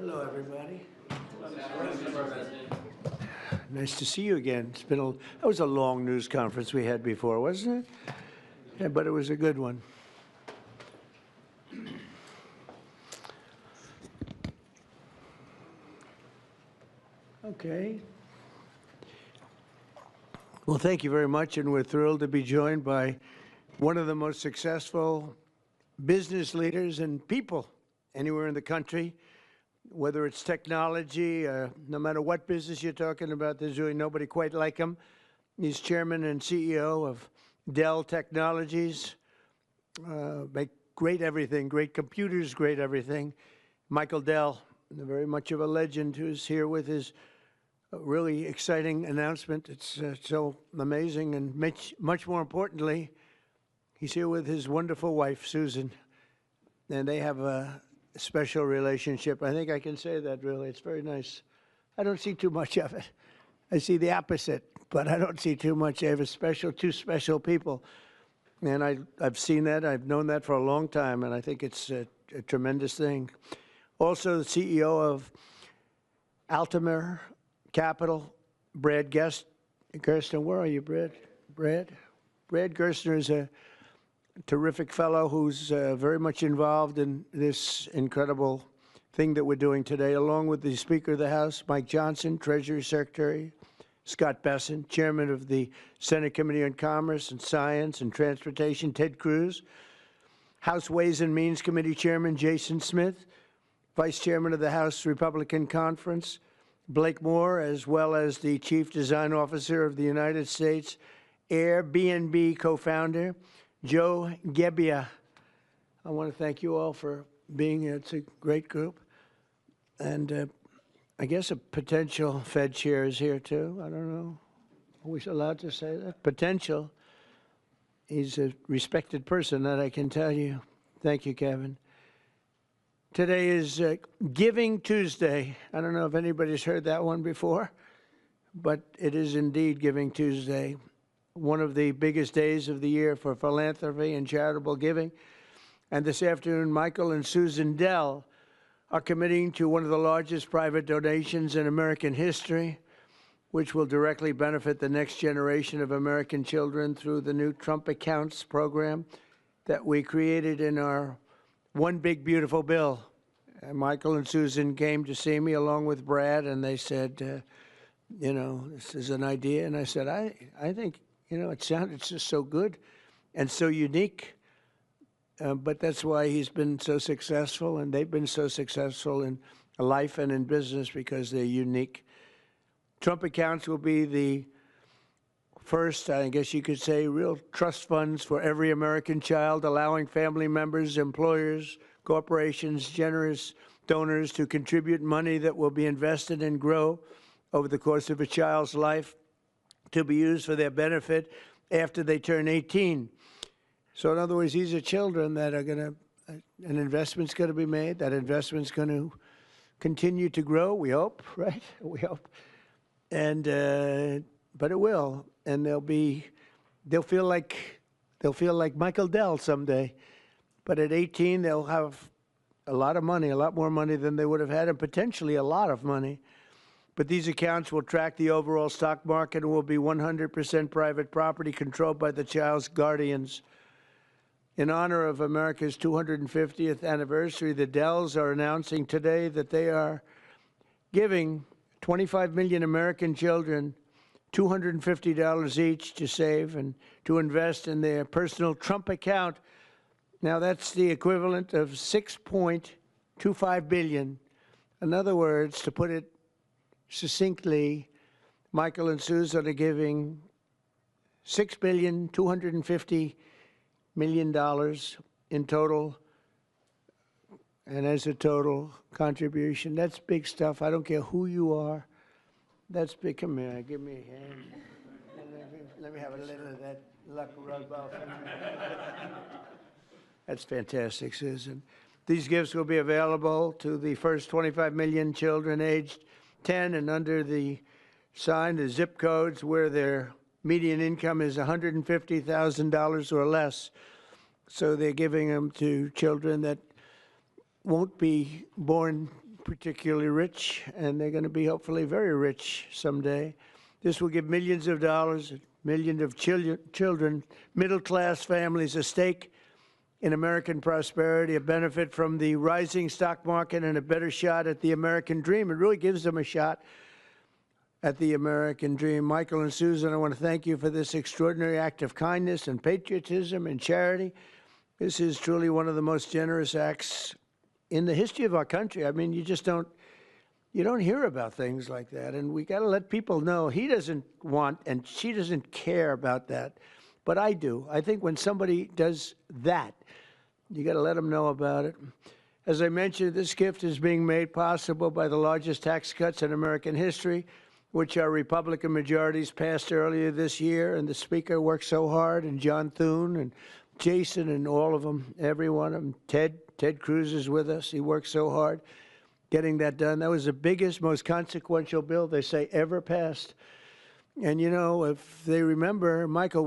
Hello, everybody. Nice to see you again. That was a long news conference we had before, wasn't it? Yeah, but it was a good one. Okay. Well, thank you very much, and we're thrilled to be joined by one of the most successful business leaders and people anywhere in the country, whether it's technology, no matter what business you're talking about, there's really nobody quite like him. He's chairman and CEO of Dell Technologies, make great everything, great computers, great everything. Michael Dell, very much of a legend, who's here with his really exciting announcement. It's so amazing, and much more importantly, he's here with his wonderful wife, Susan, and they have a special relationship. I think I can say that, really. It's very nice. I don't see too much of it. I see the opposite, but I don't see too much. They have two special people, and I've seen that. I've known that for a long time, and I think it's a tremendous thing. Also, the CEO of Altamir Capital, Brad Gerstner. Where are you, Brad? Brad Gerstner is a terrific fellow who's very much involved in this incredible thing that we're doing today, along with the Speaker of the House, Mike Johnson, Treasury Secretary, Scott Bessent, Chairman of the Senate Committee on Commerce and Science and Transportation, Ted Cruz, House Ways and Means Committee Chairman Jason Smith, Vice Chairman of the House Republican Conference, Blake Moore, as well as the Chief Design Officer of the United States Airbnb co-founder, Joe Gebbia. I want to thank you all for being here. It's a great group. And I guess a potential Fed chair is here, too. I don't know. Are we allowed to say that? Potential. He's a respected person, that I can tell you. Thank you, Kevin. Today is Giving Tuesday. I don't know if anybody's heard that one before, but it is indeed Giving Tuesday, one of the biggest days of the year for philanthropy and charitable giving. And this afternoon, Michael and Susan Dell are committing to one of the largest private donations in American history, which will directly benefit the next generation of American children through the new Trump Accounts program that we created in our One Big Beautiful Bill. And Michael and Susan came to see me along with Brad, and they said, you know, this is an idea. And I said, I think, you know, it's just so good and so unique. But that's why he's been so successful, and they've been so successful in life and in business, because they're unique. Trump Accounts will be the first, I guess you could say, real trust funds for every American child, allowing family members, employers, corporations, generous donors to contribute money that will be invested and grow over the course of a child's life to be used for their benefit after they turn 18. So in other words, these are children that are going to, an investment's going to be made. That investment's going to continue to grow, we hope, right? We hope. And, but it will. And they'll feel like Michael Dell someday. But at 18, they'll have a lot of money, a lot more money than they would have had, and potentially a lot of money. But these accounts will track the overall stock market and will be 100% private property controlled by the child's guardians. In honor of America's 250th anniversary, the Dells are announcing today that they are giving 25 million American children $250 each to save and to invest in their personal Trump account. Now, that's the equivalent of $6.25 billion. In other words, to put it succinctly, Michael and Susan are giving $6.25 billion in total, and as a total contribution. That's big stuff. I don't care who you are. That's big. Come here, give me a hand. Let me have a little of that luck rub off. That's fantastic, Susan. These gifts will be available to the first 25 million children aged 10 and under the zip codes where their median income is $150,000 or less. So they're giving them to children that won't be born particularly rich, and they're going to be hopefully very rich someday. This will give millions of dollars, millions of children, middle-class families a stake in American prosperity, a benefit from the rising stock market, and a better shot at the American dream. It really gives them a shot at the American dream. Michael and Susan, I want to thank you for this extraordinary act of kindness and patriotism and charity. This is truly one of the most generous acts in the history of our country. I mean, you don't hear about things like that, and we got to let people know he doesn't want and she doesn't care about that, but I do. I think when somebody does that, you got to let them know about it. As I mentioned, this gift is being made possible by the largest tax cuts in American history, which our Republican majorities passed earlier this year, and the Speaker worked so hard, and John Thune and Jason and all of them, every one of them. Ted Cruz is with us. He worked so hard getting that done. That was the biggest, most consequential bill they say ever passed. And you know, if they remember, Michael,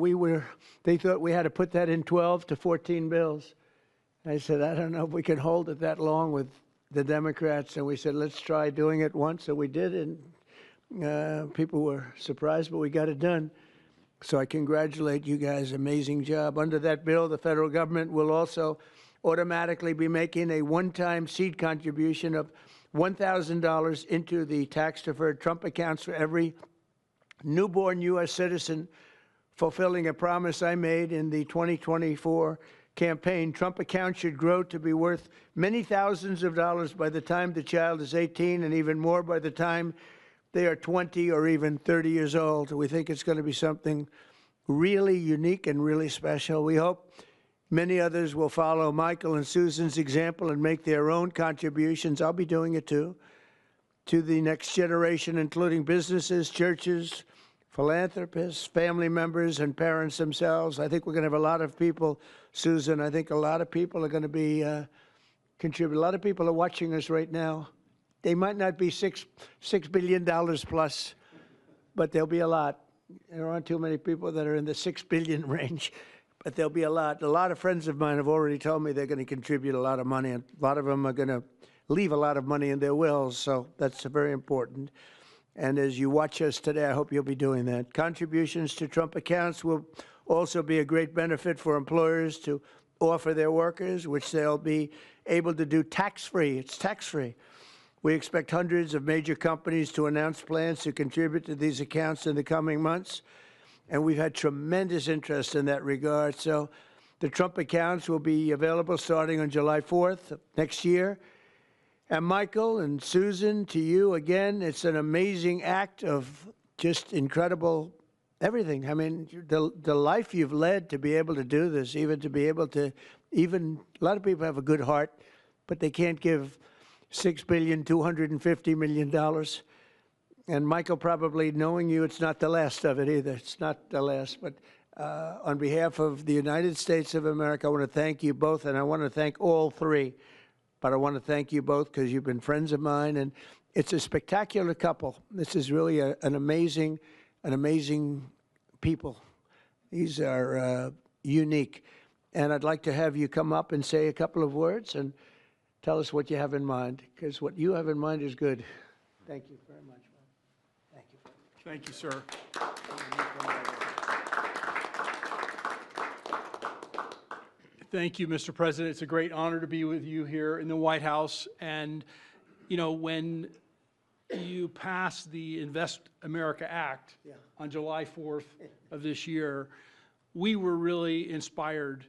they thought we had to put that in 12 to 14 bills. I said, I don't know if we can hold it that long with the Democrats. And we said, let's try doing it once. So we did, and people were surprised, but we got it done. So I congratulate you guys. Amazing job. Under that bill, the federal government will also automatically be making a one-time seed contribution of $1,000 into the tax-deferred Trump accounts for every newborn U.S. citizen fulfilling a promise I made in the 2024 campaign. Trump accounts should grow to be worth many thousands of dollars by the time the child is 18, and even more by the time they are 20 or even 30 years old. We think it's going to be something really unique and really special. We hope many others will follow Michael and Susan's example and make their own contributions. I'll be doing it too, to the next generation, including businesses, churches, philanthropists, family members, and parents themselves. I think we're going to have a lot of people, Susan. I think a lot of people are going to be contributing. A lot of people are watching us right now. They might not be $6 billion plus, but there'll be a lot. There aren't too many people that are in the 6 billion range, but there'll be a lot. A lot of friends of mine have already told me they're going to contribute a lot of money, and a lot of them are going to leave a lot of money in their wills, so that's very important. And as you watch us today, I hope you'll be doing that. Contributions to Trump accounts will also be a great benefit for employers to offer their workers, which they'll be able to do tax-free. It's tax-free. We expect hundreds of major companies to announce plans to contribute to these accounts in the coming months, and we've had tremendous interest in that regard. So the Trump accounts will be available starting on July 4th next year. And Michael and Susan, to you again, it's an amazing act of just incredible everything. I mean, the life you've led to be able to do this, even to be able to, a lot of people have a good heart, but they can't give $6.25 billion. And Michael, probably knowing you, it's not the last of it either. It's not the last. But on behalf of the United States of America, I want to thank you both, and I want to thank all three. But I want to thank you both because you've been friends of mine, and it's a spectacular couple. This is really an amazing people. These are unique. And I'd like to have you come up and say a couple of words and tell us what you have in mind, because what you have in mind is good. Thank you very much. Thank you. Thank you, sir. Thank you, Mr. President. It's a great honor to be with you here in the White House. And, you know, when you passed the Invest America Act on July 4th of this year, we were really inspired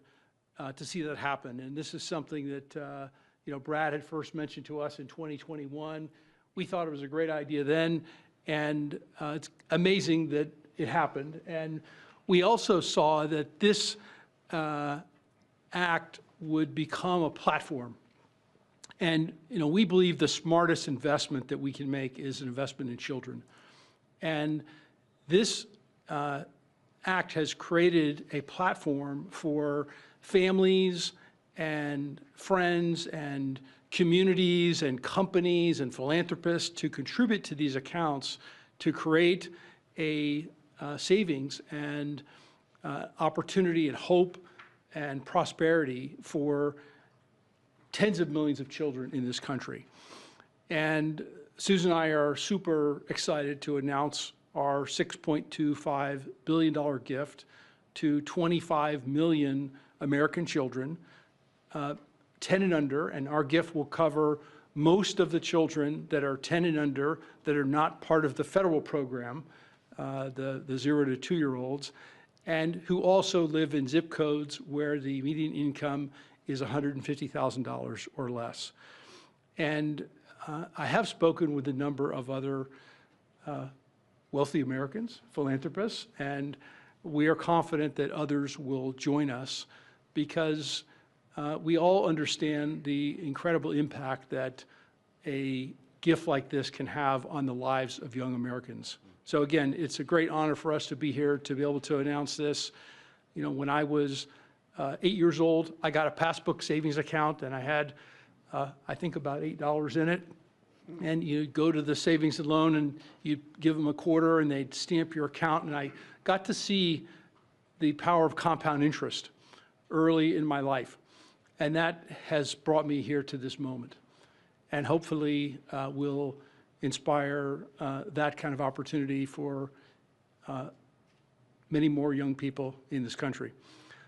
to see that happen. And this is something that, you know, Brad had first mentioned to us in 2021. We thought it was a great idea then, and it's amazing that it happened. And we also saw that this act would become a platform. And, you know, we believe the smartest investment that we can make is an investment in children. And this act has created a platform for families and friends and communities and companies and philanthropists to contribute to these accounts to create a savings and opportunity and hope and prosperity for tens of millions of children in this country. And Susan and I are super excited to announce our $6.25 billion gift to 25 million American children, 10 and under, and our gift will cover most of the children that are 10 and under that are not part of the federal program, the 0 to 2-year-olds, and who also live in zip codes where the median income is $150,000 or less. And I have spoken with a number of other wealthy Americans, philanthropists, and we are confident that others will join us because we all understand the incredible impact that a gift like this can have on the lives of young Americans. So again, it's a great honor for us to be here to be able to announce this. You know, when I was 8 years old, I got a passbook savings account and I had, I think about $8 in it. And you go to the savings and loan and you give them a quarter and they'd stamp your account. And I got to see the power of compound interest early in my life. And that has brought me here to this moment. And hopefully will inspire that kind of opportunity for many more young people in this country.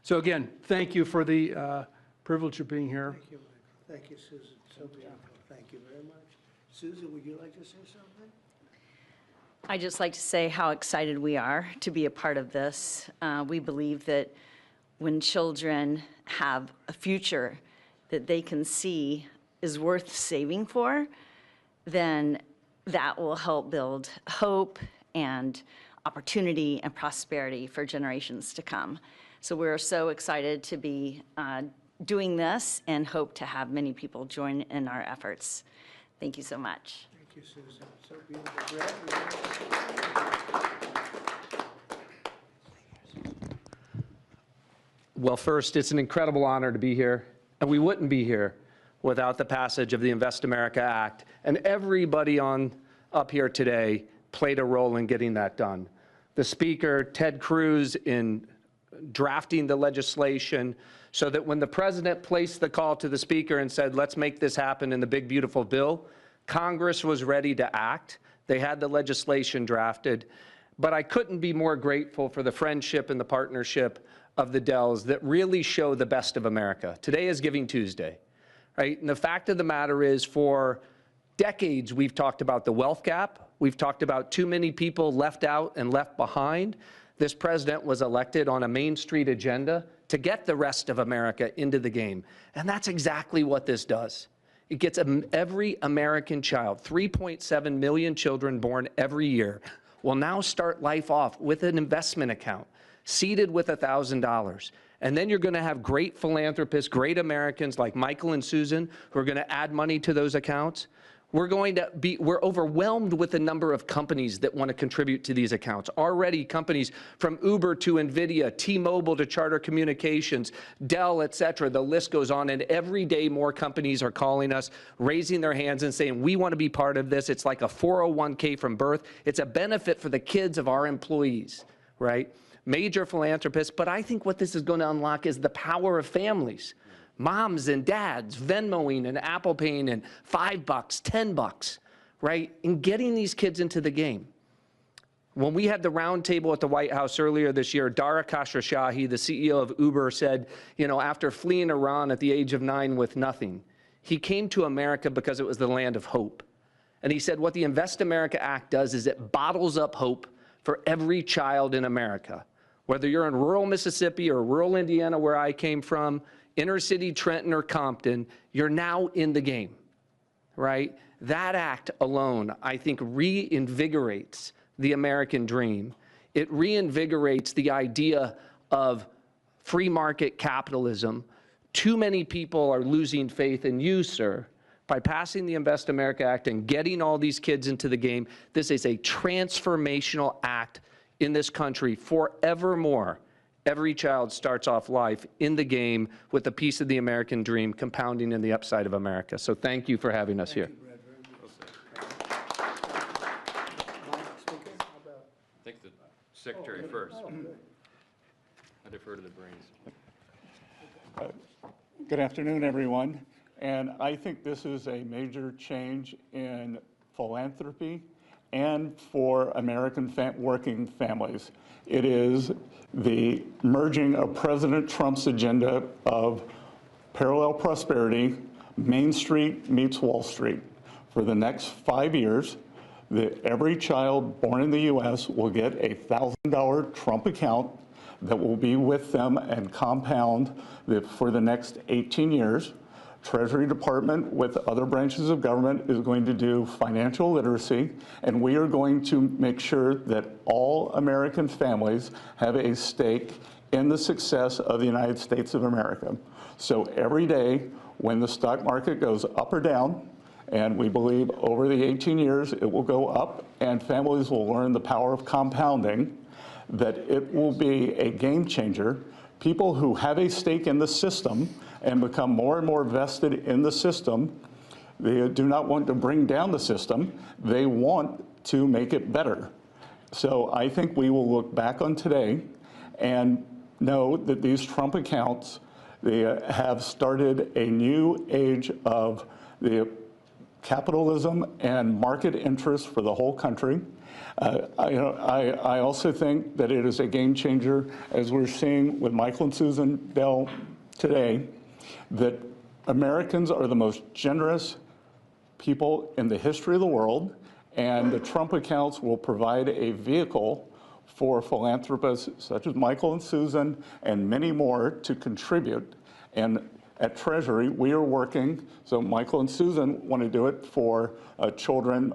So again, thank you for the privilege of being here. Thank you, Michael. Thank you, Susan. So beautiful. Thank you very much. Susan, would you like to say something? I'd just like to say how excited we are to be a part of this. We believe that when children have a future that they can see is worth saving for, then that will help build hope and opportunity and prosperity for generations to come. So we're so excited to be doing this and hope to have many people join in our efforts. Thank you so much. Thank you, Susan. So beautiful. Brad, Well, first, it's an incredible honor to be here, and we wouldn't be here without the passage of the Invest America Act. And everybody up here today played a role in getting that done. The Speaker, Ted Cruz, in drafting the legislation so that when the President placed the call to the Speaker and said, let's make this happen in the big, beautiful bill, Congress was ready to act. They had the legislation drafted. But I couldn't be more grateful for the friendship and the partnership of the Dells that really show the best of America. Today is Giving Tuesday, right? And the fact of the matter is, for decades, we've talked about the wealth gap. We've talked about too many people left out and left behind. This president was elected on a Main Street agenda to get the rest of America into the game. And that's exactly what this does. It gets every American child, 3.7 million children born every year, will now start life off with an investment account, seeded with $1,000. And then you're going to have great philanthropists, great Americans like Michael and Susan who are going to add money to those accounts. We're overwhelmed with the number of companies that want to contribute to these accounts. Already companies from Uber to NVIDIA, T-Mobile to Charter Communications, Dell, et cetera, the list goes on. And every day more companies are calling us, raising their hands and saying, we want to be part of this. It's like a 401k from birth. It's a benefit for the kids of our employees, right? Major philanthropists. But I think what this is going to unlock is the power of families. Moms and dads Venmoing and Apple Paying and $5, $10, right? And getting these kids into the game. When we had the roundtable at the White House earlier this year, Dara Khosrowshahi, the CEO of Uber, said, you know, after fleeing Iran at the age of 9 with nothing, he came to America because it was the land of hope. And he said what the Invest America Act does is it bottles up hope for every child in America. Whether you're in rural Mississippi or rural Indiana, where I came from, inner city Trenton or Compton, you're now in the game, right? That act alone, I think, reinvigorates the American dream. It reinvigorates the idea of free market capitalism. Too many people are losing faith in you, sir. By passing the Invest America Act and getting all these kids into the game, this is a transformational act in this country forevermore. Every child starts off life in the game with a piece of the American dream compounding in the upside of America. So thank you for having us here. I think the secretary first. I defer to the brains. Good afternoon, everyone. And I think this is a major change in philanthropy and for American working families. It is the merging of President Trump's agenda of parallel prosperity, Main Street meets Wall Street. For the next 5 years, every child born in the U.S. will get a $1,000 Trump account that will be with them and compound for the next 18 years. Treasury Department with other branches of government is going to do financial literacy, and we are going to make sure that all American families have a stake in the success of the United States of America. So every day when the stock market goes up or down, and we believe over the 18 years it will go up and families will learn the power of compounding, that it will be a game changer. People who have a stake in the system and become more and more vested in the system, they do not want to bring down the system, they want to make it better. So I think we will look back on today and know that these Trump accounts, they have started a new age of the capitalism and market interest for the whole country. I also think that it is a game changer, as we're seeing with Michael and Susan Bell today, that Americans are the most generous people in the history of the world, and the Trump accounts will provide a vehicle for philanthropists such as Michael and Susan and many more to contribute. And at Treasury, we are working, so Michael and Susan want to do it for children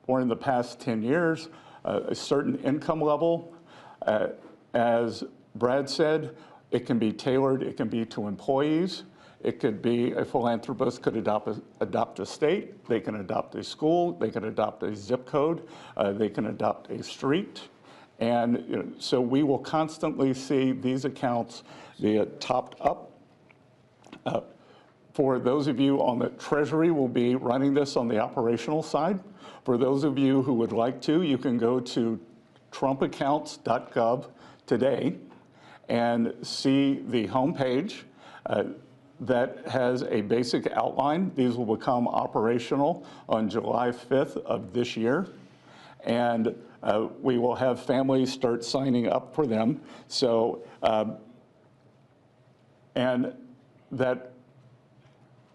born in the past 10 years, a certain income level. As Brad said, it can be tailored, it can be to employees. It could be a philanthropist could adopt a state, they can adopt a school, they can adopt a zip code, they can adopt a street. And so we will constantly see these accounts be topped up. For those of you on the Treasury, will be running this on the operational side. For those of you who would like to, you can go to trumpaccounts.gov today and see the homepage that has a basic outline. These will become operational on July 5th of this year. And we will have families start signing up for them. So, and that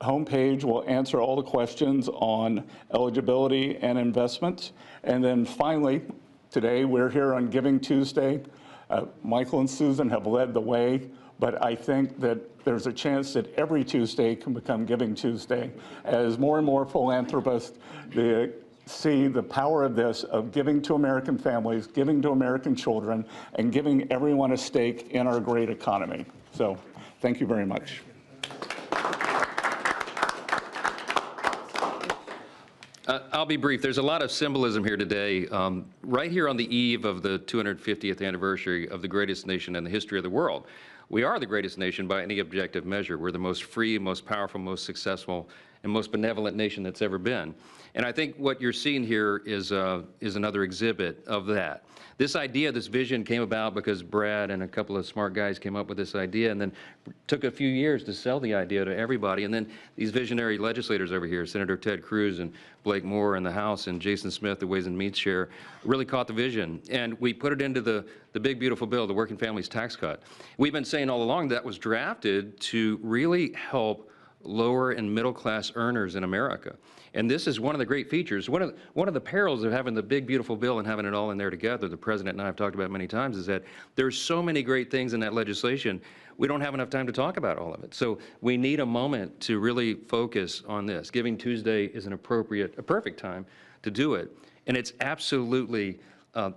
homepage will answer all the questions on eligibility and investments. And then finally, today we're here on Giving Tuesday. Michael and Susan have led the way, but I think that there's a chance that every Tuesday can become Giving Tuesday as more and more philanthropists see the power of this, of giving to American families, giving to American children, and giving everyone a stake in our great economy. So thank you very much. I'll be brief. There's a lot of symbolism here today. Right here on the eve of the 250th anniversary of the greatest nation in the history of the world. We are the greatest nation by any objective measure. We're the most free, most powerful, most successful, and most benevolent nation that's ever been. And I think what you're seeing here is another exhibit of that. This idea, this vision came about because Brad and a couple of smart guys came up with this idea, and then took a few years to sell the idea to everybody. And then these visionary legislators over here, Senator Ted Cruz and Blake Moore in the House and Jason Smith, the Ways and Means Chair, really caught the vision. And we put it into the big, beautiful bill, the Working Families Tax Cut. We've been saying all along that was drafted to really help lower and middle class earners in America. And this is one of the great features. One of the perils of having the big, beautiful bill and having it all in there together, the President and I have talked about many times, is that there's so many great things in that legislation, we don't have enough time to talk about all of it. So we need a moment to really focus on this. Giving Tuesday is a perfect time to do it. And it's absolutely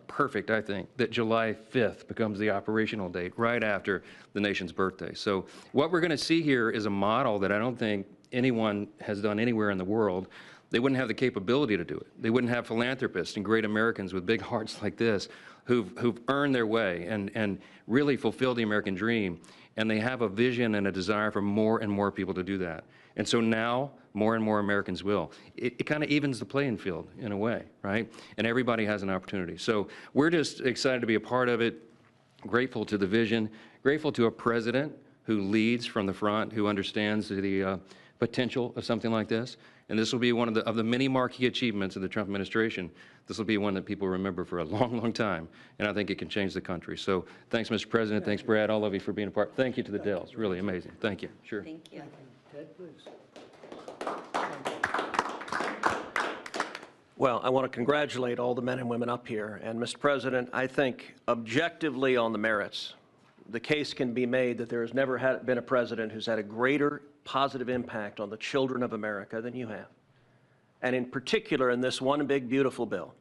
perfect, I think, that July 5th becomes the operational date right after the nation's birthday. So what we're going to see here is a model that I don't think anyone has done anywhere in the world. They wouldn't have the capability to do it. They wouldn't have philanthropists and great Americans with big hearts like this who've earned their way and really fulfilled the American dream. And they have a vision and a desire for more and more people to do that. And so now, more and more Americans will. It kind of evens the playing field in a way, right? And everybody has an opportunity. So we're just excited to be a part of it, grateful to the vision, grateful to a president who leads from the front, who understands the potential of something like this. And this will be one of the many marquee achievements of the Trump administration. This will be one that people remember for a long, long time. And I think it can change the country. So thanks, Mr. President. Thanks, Brad, all of you for being a part. Thank you to the Dells. Really amazing. Thank you. Sure. Thank you. Ted, please. Well, I want to congratulate all the men and women up here. And, Mr. President, I think objectively on the merits, the case can be made that there has never been a president who's had a greater positive impact on the children of America than you have. And in particular, in this one big, beautiful bill,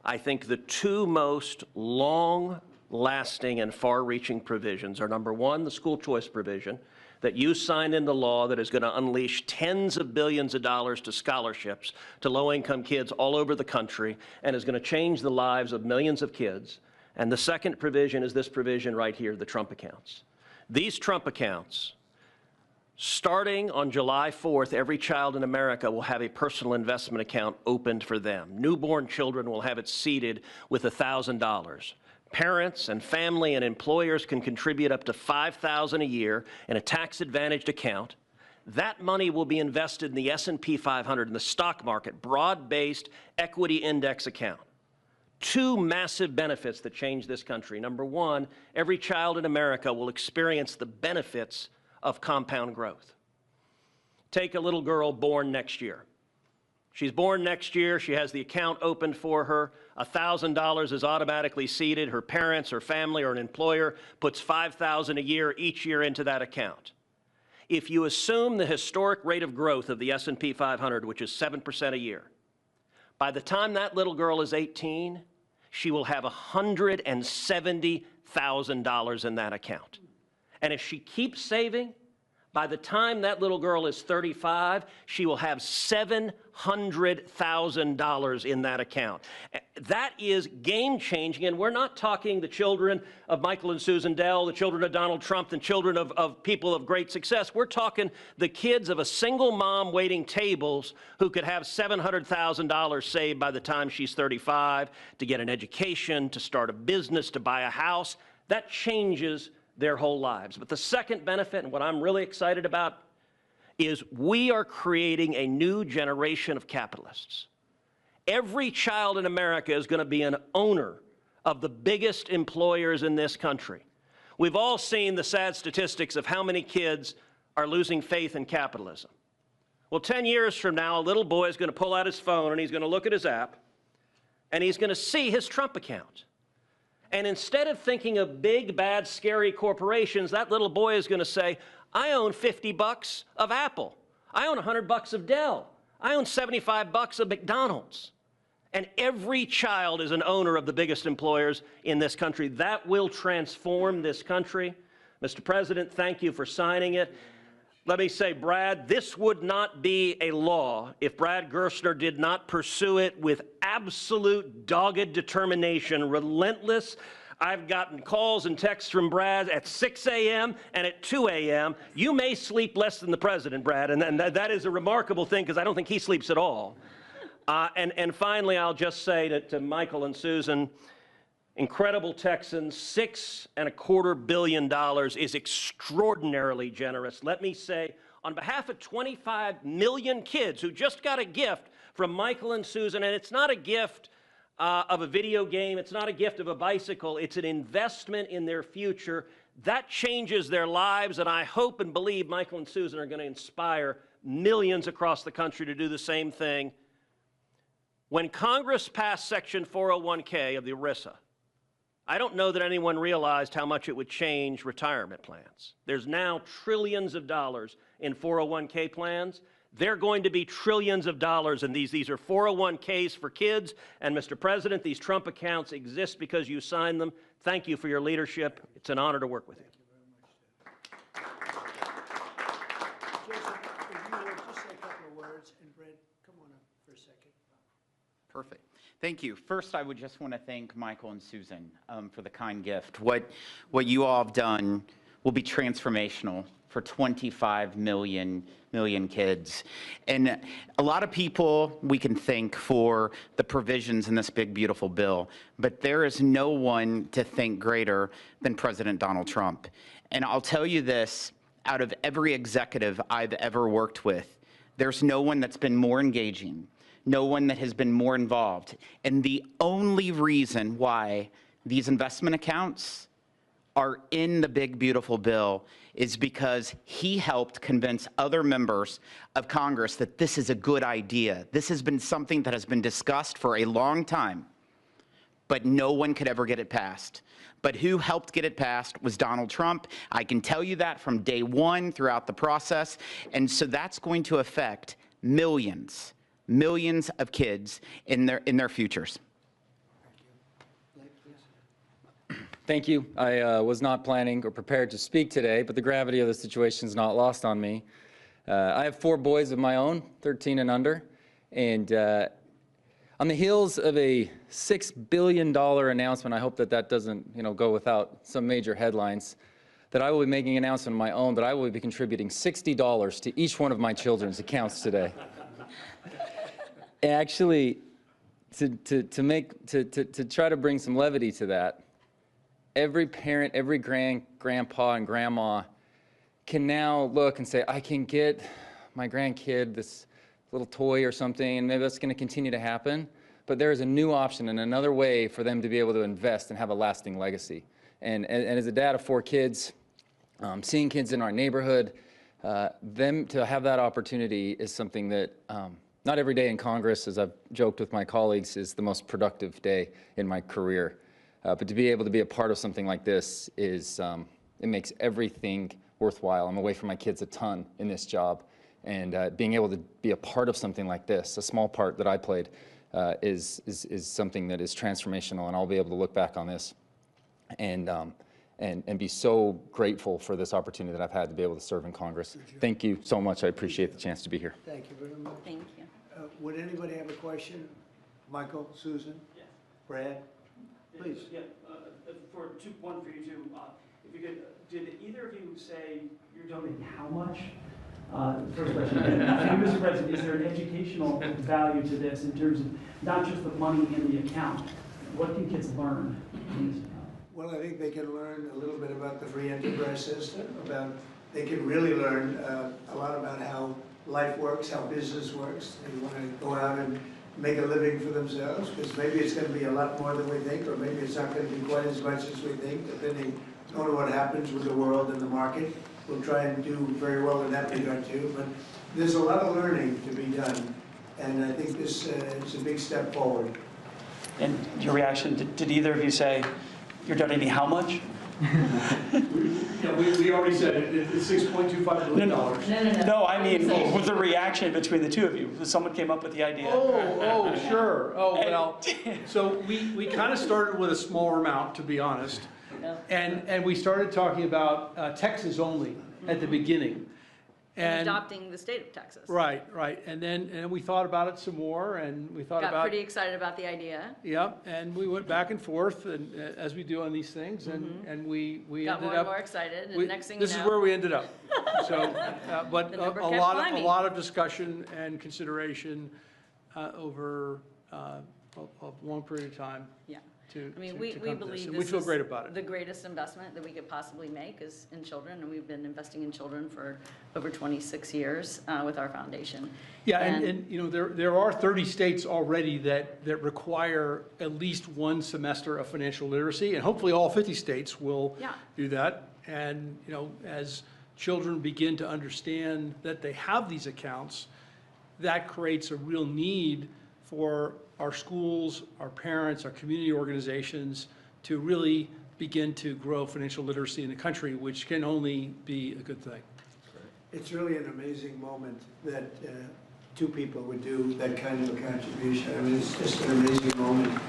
I think the two most long-lasting and far-reaching provisions are, number one, the school choice provision that you signed into law that is going to unleash tens of billions of dollars to scholarships to low-income kids all over the country and is going to change the lives of millions of kids. And the second provision is this provision right here, the Trump accounts. These Trump accounts, starting on July 4th, every child in America will have a personal investment account opened for them. Newborn children will have it seeded with $1,000. Parents and family and employers can contribute up to $5,000 a year in a tax-advantaged account. That money will be invested in the S&P 500 in the stock market, broad-based equity index account. Two massive benefits that change this country. Number one, every child in America will experience the benefits of compound growth. Take a little girl born next year. She's born next year. She has the account opened for her. $1,000 is automatically seeded. Her parents, her family, or an employer puts $5,000 a year each year into that account. If you assume the historic rate of growth of the S&P 500, which is 7% a year, by the time that little girl is 18, she will have $170,000 in that account. And if she keeps saving, by the time that little girl is 35, she will have $700,000 in that account. That is game-changing, and we're not talking the children of Michael and Susan Dell, the children of Donald Trump, the children of people of great success. We're talking the kids of a single mom waiting tables who could have $700,000 saved by the time she's 35 to get an education, to start a business, to buy a house. That changes their whole lives. But the second benefit, and what I'm really excited about, is we are creating a new generation of capitalists. Every child in America is going to be an owner of the biggest employers in this country. We've all seen the sad statistics of how many kids are losing faith in capitalism. Well, 10 years from now, a little boy is going to pull out his phone and he's going to look at his app and he's going to see his Trump account. And instead of thinking of big, bad, scary corporations, that little boy is going to say, I own $50 of Apple. I own $100 of Dell. I own $75 of McDonald's. And every child is an owner of the biggest employers in this country. That will transform this country. Mr. President, thank you for signing it. Let me say, Brad, this would not be a law if Brad Gerstner did not pursue it with absolute dogged determination, relentless. I've gotten calls and texts from Brad at 6 a.m. and at 2 a.m. You may sleep less than the president, Brad, and that is a remarkable thing because I don't think he sleeps at all. And finally, I'll just say to Michael and Susan, incredible Texans, $6.25 billion is extraordinarily generous. Let me say, on behalf of 25 million kids who just got a gift from Michael and Susan, and it's not a gift of a video game, it's not a gift of a bicycle, it's an investment in their future. That changes their lives, and I hope and believe Michael and Susan are going to inspire millions across the country to do the same thing. When Congress passed Section 401k of the ERISA, I don't know that anyone realized how much it would change retirement plans. There's now trillions of dollars in 401k plans. They're going to be trillions of dollars in these. These are 401ks for kids. And Mr. President, these Trump accounts exist because you signed them. Thank you for your leadership. It's an honor to work with you. Joseph, if you would just say a couple of words, and Brett, come on up for a second. Perfect. Thank you. First, I would just want to thank Michael and Susan for the kind gift. What you all have done will be transformational for 25 million kids. And a lot of people we can thank for the provisions in this big, beautiful bill, but there is no one to thank greater than President Donald Trump. And I'll tell you this, out of every executive I've ever worked with, there's no one that's been more engaging, no one that has been more involved. And the only reason why these investment accounts are in the big, beautiful bill is because he helped convince other members of Congress that this is a good idea. This has been something that has been discussed for a long time, but no one could ever get it passed. But who helped get it passed was Donald Trump. I can tell you that from day one throughout the process. And so that's going to affect millions of kids in their futures. Thank you. I was not planning or prepared to speak today, but the gravity of the situation is not lost on me. I have 4 boys of my own, 13 and under, and on the heels of a $6 billion announcement, I hope that that doesn't, go without some major headlines, that I will be making an announcement of my own that I will be contributing $60 to each one of my children's accounts today. Actually, to try to bring some levity to that, every parent, every grandpa and grandma can now look and say, I can get my grandkid this little toy or something, and maybe that's going to continue to happen. But there is a new option and another way for them to be able to invest and have a lasting legacy. And as a dad of 4 kids, seeing kids in our neighborhood, them to have that opportunity is something that not every day in Congress, as I've joked with my colleagues, is the most productive day in my career. But to be able to be a part of something like this is, it makes everything worthwhile. I'm away from my kids a ton in this job, and being able to be a part of something like this, a small part that I played, is something that is transformational, and I'll be able to look back on this and be so grateful for this opportunity that I've had to be able to serve in Congress. Thank you so much. I appreciate the chance to be here. Thank you very much. Thank you. Would anybody have a question? Michael, Susan? Yeah. Brad? Please. Yeah, one for you two. If you could, did either of you say you're donating how much? First question. For you, Mr. President, is there an educational value to this in terms of not just the money in the account? What can kids learn in this account? Well, I think they can learn a little bit about the free enterprise system, they can really learn a lot about how life works, how business works. They want to go out and make a living for themselves, because maybe it's going to be a lot more than we think, or maybe it's not going to be quite as much as we think, depending on what happens with the world and the market. We'll try and do very well in that regard too, but there's a lot of learning to be done, and I think this is a big step forward. And your reaction, did either of you say you're donating how much? We already said it, it's $6.25 billion. No, I mean, with the reaction between the two of you, someone came up with the idea. Oh, sure. Oh, well, so we kind of started with a smaller amount, to be honest. And we started talking about Texas only at the beginning. And adopting the state of Texas. Right. And then we thought about it some more, and we thought Got pretty excited about the idea. Yep, and we went back and forth, and as we do on these things, and we Got ended more up. and more excited, and next thing you know. This is where we ended up. So, but The number a kept climbing. lot of discussion and consideration over a long period of time. Yeah. To, I mean, to we come to this. believe And this we feel is great about it. the greatest investment that we could possibly make is in children, and we've been investing in children for over 26 years with our foundation. Yeah, and there are 30 states already that require at least one semester of financial literacy, and hopefully all 50 states will do that. And as children begin to understand that they have these accounts, that creates a real need for our schools, our parents, our community organizations to really begin to grow financial literacy in the country, which can only be a good thing. It's really an amazing moment that 2 people would do that kind of a contribution. I mean, it's just an amazing moment.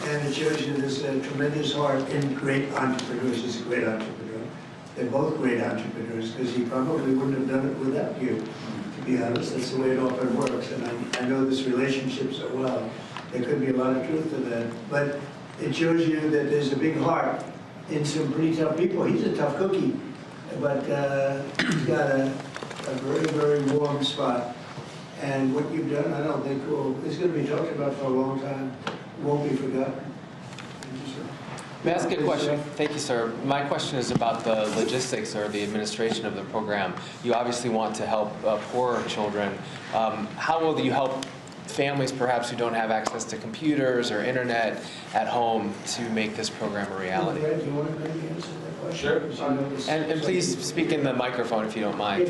And it shows you there's a tremendous heart in great entrepreneurs. He's a great entrepreneur. They're both great entrepreneurs, because he probably wouldn't have done it without you, to be honest. That's the way it often works. And I know this relationship so well. There could be a lot of truth to that. But it shows you that there's a big heart in some pretty tough people. He's a tough cookie, but he's got a very, very warm spot. And what you've done, I don't think it's going to be talked about for a long time. It won't be forgotten. Thank you, sir. May I ask a question? Thank you, sir. My question is about the logistics or the administration of the program. You obviously want to help poorer children. How will you help families perhaps who don't have access to computers or internet at home to make this program a reality? Brad, do you want to maybe answer that question? Sure. And please speak in the microphone if you don't mind.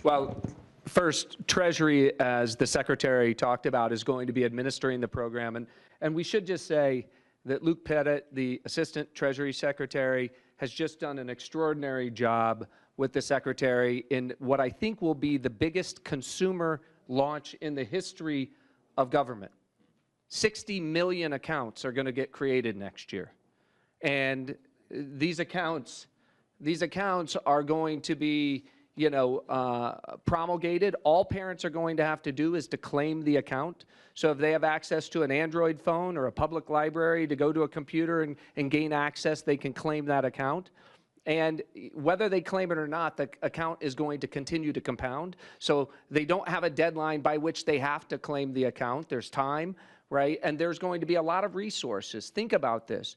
Well, first, Treasury, as the Secretary talked about, is going to be administering the program. And we should just say that Luke Pettit, the Assistant Treasury Secretary, has just done an extraordinary job with the Secretary in what I think will be the biggest consumer launch in the history of government. 60 million accounts are going to get created next year. And these accounts are going to be promulgated. All parents are going to have to do is to claim the account. So if they have access to an Android phone or a public library to go to a computer and gain access, they can claim that account. And whether they claim it or not, the account is going to continue to compound. So they don't have a deadline by which they have to claim the account. There's time, right? And there's going to be a lot of resources. Think about this.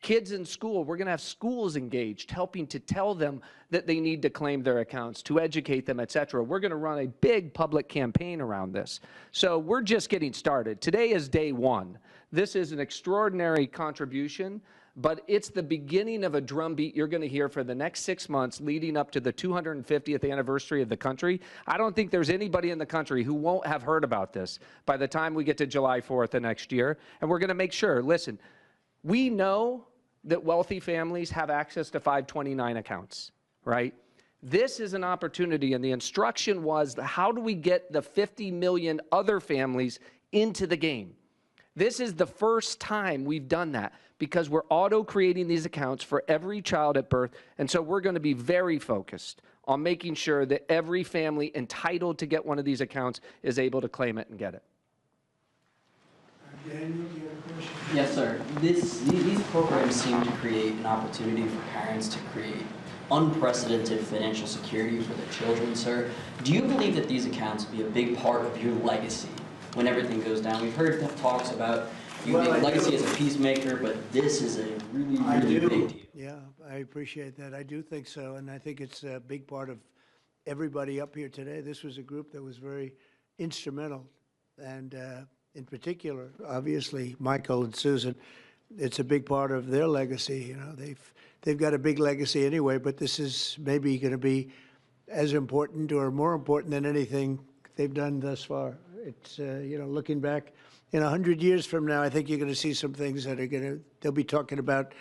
Kids in school, we're going to have schools engaged, helping to tell them that they need to claim their accounts, to educate them, et cetera. We're going to run a big public campaign around this. So we're just getting started. Today is day one. This is an extraordinary contribution, but it's the beginning of a drumbeat you're going to hear for the next 6 months leading up to the 250th anniversary of the country. I don't think there's anybody in the country who won't have heard about this by the time we get to July 4th of next year. And we're going to make sure, listen, we know that wealthy families have access to 529 accounts, right? This is an opportunity, and the instruction was, how do we get the 50 million other families into the game? This is the first time we've done that because we're auto-creating these accounts for every child at birth, and so we're going to be very focused on making sure that every family entitled to get one of these accounts is able to claim it and get it. Daniel, do you have a question? Yes, sir. These programs seem to create an opportunity for parents to create unprecedented financial security for their children, sir. Do you believe that these accounts will be a big part of your legacy when everything goes down? We've heard talks about you make legacy as a peacemaker, but this is a really, really big deal. Yeah, I appreciate that. I do think so, and I think it's a big part of everybody up here today. This was a group that was very instrumental, and in particular, obviously, Michael and Susan, it's a big part of their legacy. You know, they've got a big legacy anyway, but this is maybe going to be as important or more important than anything they've done thus far. It's, looking back in 100 years from now, I think you're going to see some things that are they'll be talking about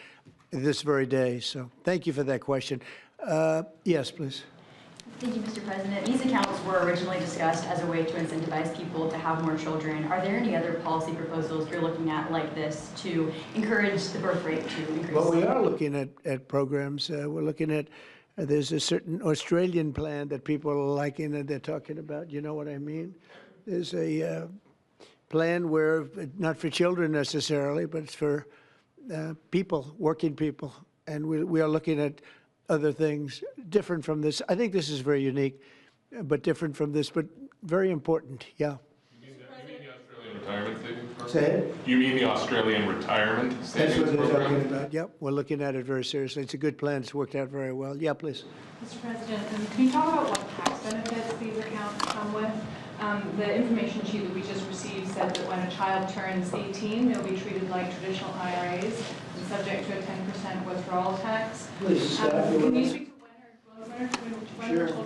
this very day. So thank you for that question. Yes, please. Thank you, Mr. President. These accounts were originally discussed as a way to incentivize people to have more children. Are there any other policy proposals you're looking at like this to encourage the birth rate to increase? Well, we are looking at programs. We're looking at, there's a certain Australian plan that people are liking and they're talking about. You know what I mean? There's a plan where, not for children necessarily, but it's for people, working people. And we are looking at other things different from this. I think this is very unique, but different from this, but very important. Yeah. You mean the Australian retirement savings program? Say it? You mean the Australian retirement savings program? That's what they're talking about. Yep, we're looking at it very seriously. It's a good plan. It's worked out very well. Yeah, please. Mr. President, can you talk about what tax benefits these accounts come with? The information sheet that we just received said that when a child turns 18, they'll be treated like traditional IRAs and subject to a 10% withdrawal tax. Please, can you speak to when her children will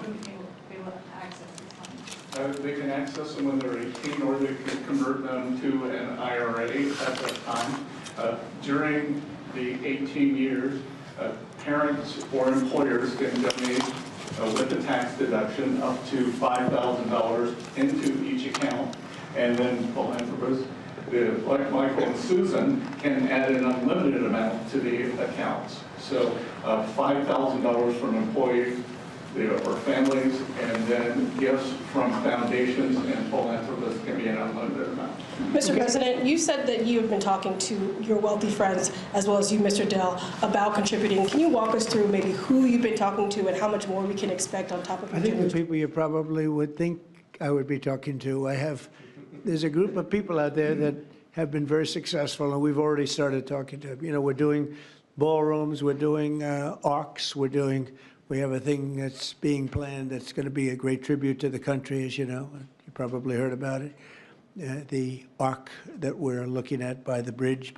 be able to access these funds? They can access them when they're 18, or they can convert them to an IRA at that time. During the 18 years, parents or employers can donate with a tax deduction up to $5,000 into each account, and then philanthropists, like Michael and Susan, can add an unlimited amount to the accounts. So $5,000 from employees or families, and then gifts from foundations and philanthropists can be an unlimited amount. Mr. President, you said that you have been talking to your wealthy friends, as well as you, Mr. Dell, about contributing. Can you walk us through maybe who you've been talking to and how much more we can expect on top of I think the people you probably would think I would be talking to. There's a group of people out there that have been very successful, and we've already started talking to them. You know, we're doing ballrooms, we're doing arcs, we have a thing that's being planned that's going to be a great tribute to the country, as you know. You probably heard about it. The arc that we're looking at by the bridge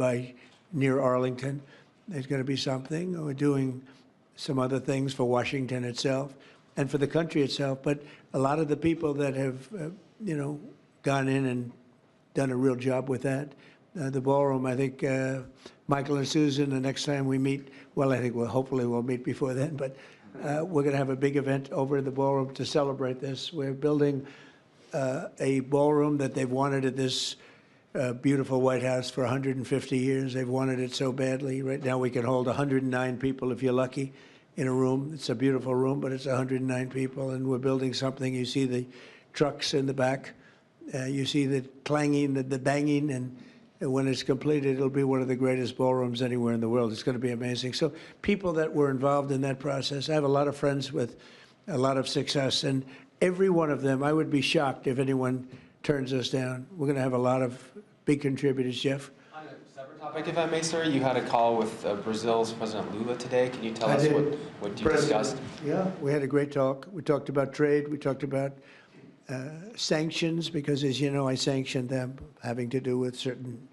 near Arlington, there's going to be something. We're doing some other things for Washington itself and for the country itself. But a lot of the people that have, you know, gone in and done a real job with that. The ballroom, I think Michael and Susan, the next time we meet, well, I think hopefully we'll meet before then, but we're going to have a big event over in the ballroom to celebrate this. We're building a ballroom that they've wanted at this beautiful White House for 150 years. They've wanted it so badly. Right now we can hold 109 people if you're lucky in a room. It's a beautiful room, but it's 109 people, and we're building something. You see the trucks in the back. You see the clanging, the banging, and when it's completed, it'll be one of the greatest ballrooms anywhere in the world. It's going to be amazing. So people that were involved in that process, I have a lot of friends with a lot of success, and every one of them, I would be shocked if anyone turns us down. We're going to have a lot of big contributors. Jeff? On a separate topic, if I may, sir, you had a call with Brazil's President Lula today. Can you tell us what you discussed? Yeah, we had a great talk. We talked about trade. We talked about sanctions, because, as you know, I sanctioned them, having to do with certain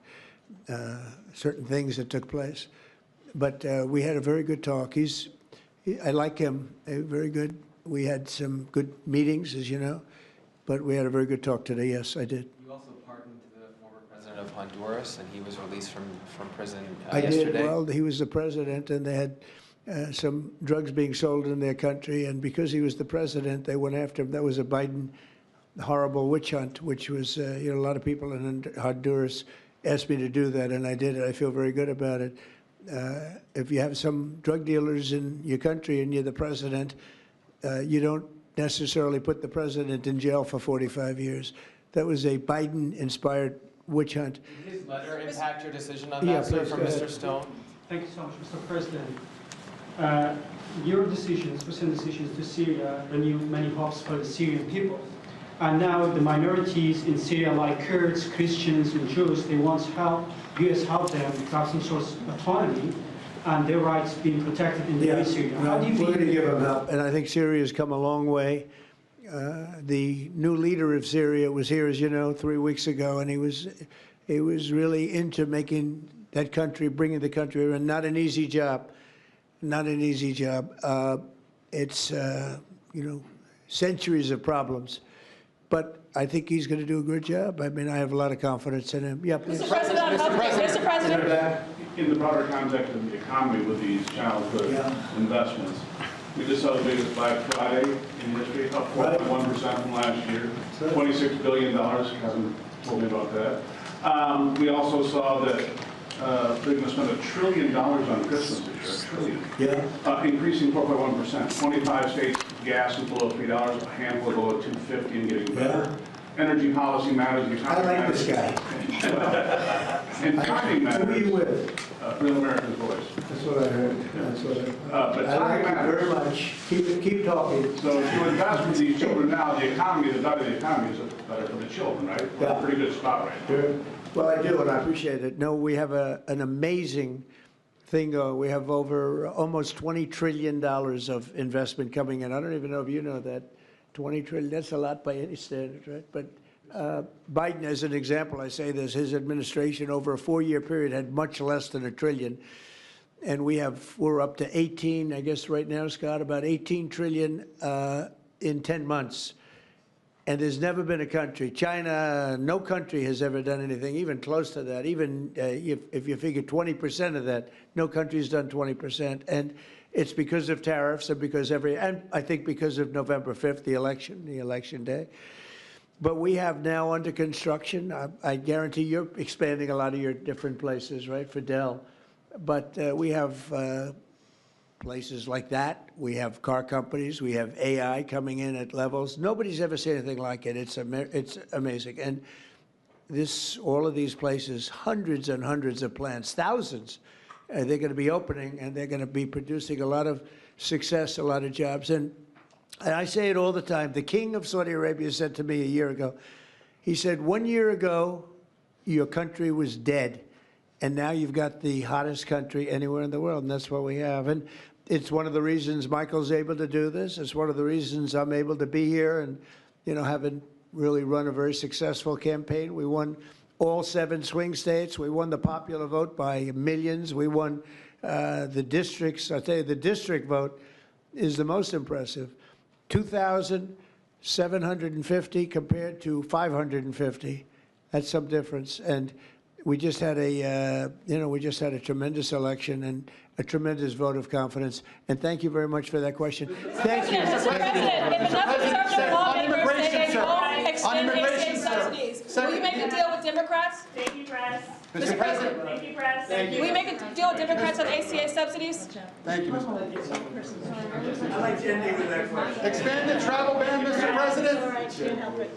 things that took place. But we had a very good talk. I like him. Very good. We had some good meetings, as you know, but we had a very good talk today. Yes, I did. You also pardoned the former president of Honduras, and he was released from prison I yesterday. did. Well, he was the president, and they had some drugs being sold in their country, and because he was the president, they went after him. That was a Biden horrible witch hunt, which was, you know, a lot of people in Honduras asked me to do that, and I did it. I feel very good about it. If you have some drug dealers in your country and you're the president, you don't necessarily put the president in jail for 45 years. That was a Biden-inspired witch hunt. Did his letter impact your decision on that, sir, from Mr. Stone? Thank you so much, Mr. President. Your decisions, recent decisions to Syria, renewed many hopes for the Syrian people. And now the minorities in Syria, like Kurds, Christians, and Jews, they want help. U.S. help them to have some sort of autonomy and their rights being protected in the Syria. How do you We're feel? going to give them help, and I think Syria has come a long way. The new leader of Syria was here, as you know, 3 weeks ago, and he was really into making that country, bringing the country around. Not an easy job. Not an easy job. It's, you know, centuries of problems. But I think he's going to do a good job. I mean, I have a lot of confidence in him. Yeah, please. Mr. President. In the broader context of the economy with these childhood investments, we just saw the biggest Black Friday in history, up 4.1% from last year, $26 billion. Hasn't told me about that. We also saw that they're going to spend $1 trillion on Christmas this year, $1 trillion. Yeah. Increasing 4.1%. 25 states gas is below $3, a handful below $2.50 and getting better. Energy policy matters. I like this guy. And timing matters. Who are you with? Real America's Voice. That's what I heard. That's what I heard. But I like timing you matters. very much. Keep talking. So if you invest with these children now, the economy, the better the economy is, better for the children, right? We're in a pretty good spot right now. Sure. Well, I do, and I appreciate it. No, we have an amazing thing. We have over almost $20 trillion of investment coming in. I don't even know if you know that. 20 trillion, that's a lot by any standard, right? But Biden, as an example, I say this, his administration over a 4-year period had much less than $1 trillion. And we're up to 18, I guess right now, Scott, about 18 trillion in 10 months. And there's never been a country, China, no country has ever done anything even close to that. Even if you figure 20% of that, no country's done 20%. And it's because of tariffs and because and I think because of November 5th, the election day. But we have now under construction, I guarantee you're expanding a lot of your different places, right, for Dell. But we have places like that. We have car companies. We have AI coming in at levels. Nobody's ever seen anything like it. It's amazing. And all of these places, hundreds and hundreds of plants, thousands, they're going to be opening, and they're going to be producing a lot of success, a lot of jobs. And I say it all the time. The king of Saudi Arabia said to me a year ago, he said, 1 year ago, your country was dead. And now you've got the hottest country anywhere in the world, and that's what we have. And it's one of the reasons Michael's able to do this. It's one of the reasons I'm able to be here and, you know, having really run a very successful campaign. We won all 7 swing states. We won the popular vote by millions. We won the districts. I'll tell you, the district vote is the most impressive. 2,750 compared to 550. That's some difference. And we just had a, we just had a tremendous election and a tremendous vote of confidence. And thank you very much for that question. Thank you. Mr. President, if President On immigration, sir. On immigration, sir. Will you make a deal with Democrats? Thank you, press. Mr. President. Thank you, press. Thank you. Will you make a deal with Democrats on ACA subsidies? Thank you, Mr. I'd like to end with that question. Expanded travel ban, Mr. President. All right, can't help it.